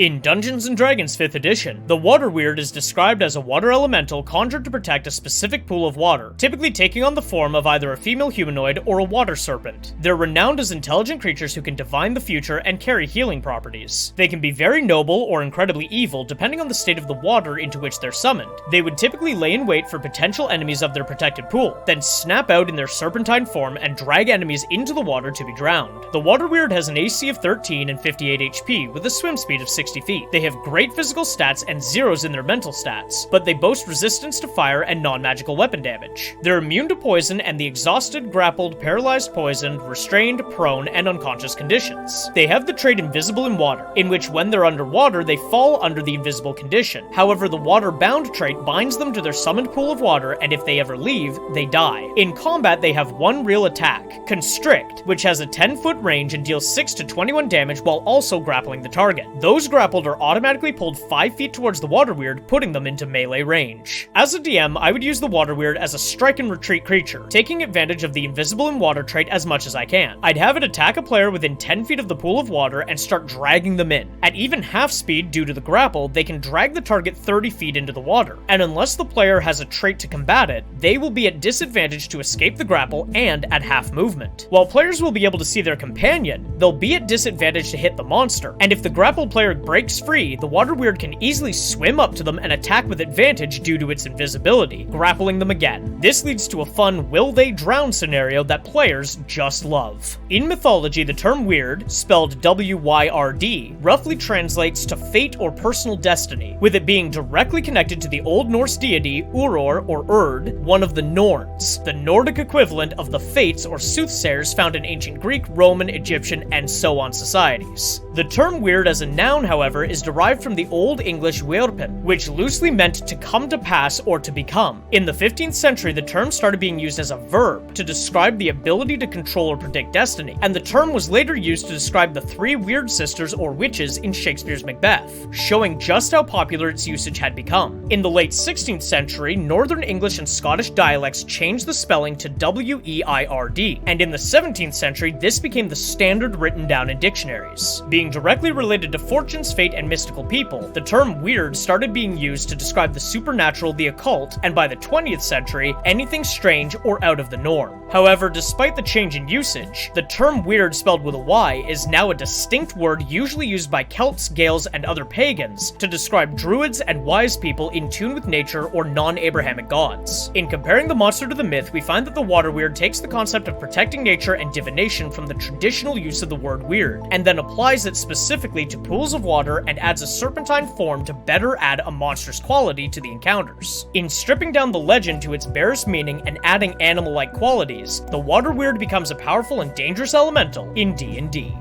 In Dungeons & Dragons 5th edition, the Water Wyrd is described as a water elemental conjured to protect a specific pool of water, typically taking on the form of either a female humanoid or a water serpent. They're renowned as intelligent creatures who can divine the future and carry healing properties. They can be very noble or incredibly evil depending on the state of the water into which they're summoned. They would typically lay in wait for potential enemies of their protected pool, then snap out in their serpentine form and drag enemies into the water to be drowned. The Water Wyrd has an AC of 13 and 58 HP with a swim speed of 60 feet. They have great physical stats and zeros in their mental stats, but they boast resistance to fire and non-magical weapon damage. They're immune to poison and the exhausted, grappled, paralyzed, poisoned, restrained, prone, and unconscious conditions. They have the trait Invisible in Water, in which when they're underwater, they fall under the invisible condition. However, the water-bound trait binds them to their summoned pool of water, and if they ever leave, they die. In combat, they have one real attack, Constrict, which has a 10-foot range and deals 6 to 21 damage while also grappling the target. Those grappled are automatically pulled 5 feet towards the Water Wyrd, putting them into melee range. As a DM, I would use the Water Wyrd as a strike and retreat creature, taking advantage of the Invisible in Water trait as much as I can. I'd have it attack a player within 10 feet of the pool of water and start dragging them in. At even half speed due to the grapple, they can drag the target 30 feet into the water, and unless the player has a trait to combat it, they will be at disadvantage to escape the grapple and at half movement. While players will be able to see their companion, they'll be at disadvantage to hit the monster, and if the grappled player breaks free, the Water Wyrd can easily swim up to them and attack with advantage due to its invisibility, grappling them again. This leads to a fun will they drown scenario that players just love. In Mythology, the term Wyrd, spelled W-Y-R-D, roughly translates to fate or personal destiny, with it being directly connected to the Old Norse deity Uror or Urd, one of the Norns, the Nordic equivalent of the fates or soothsayers found in ancient Greek, Roman, Egyptian, and so on societies. The term Wyrd as a noun, however, is derived from the Old English Wyrpen, which loosely meant to come to pass or to become. In the 15th century, the term started being used as a verb to describe the ability to control or predict destiny, and the term was later used to describe the three Wyrd sisters or witches in Shakespeare's Macbeth, showing just how popular its usage had become. In the late 16th century, Northern English and Scottish dialects changed the spelling to W-E-I-R-D, and in the 17th century, this became the standard written down in dictionaries. Being directly related to fortunes, fate, and mystical people, the term Wyrd started being used to describe the supernatural, the occult, and by the 20th century, anything strange or out of the norm. However, despite the change in usage, the term Wyrd spelled with a Y is now a distinct word usually used by Celts, Gaels, and other pagans to describe druids and wise people in tune with nature or non-Abrahamic gods. In comparing the monster to the myth, we find that the Water Wyrd takes the concept of protecting nature and divination from the traditional use of the word Wyrd, and then applies it specifically to pools of water and adds a serpentine form to better add a monstrous quality to the encounters. In stripping down the legend to its barest meaning and adding animal-like qualities, the Water Wyrd becomes a powerful and dangerous elemental in D&D.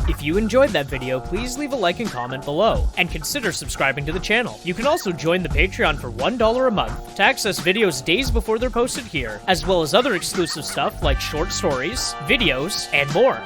If you enjoyed that video, please leave a like and comment below, and consider subscribing to the channel. You can also join the Patreon for $1 a month to access videos days before they're posted here, as well as other exclusive stuff like short stories, videos, and more.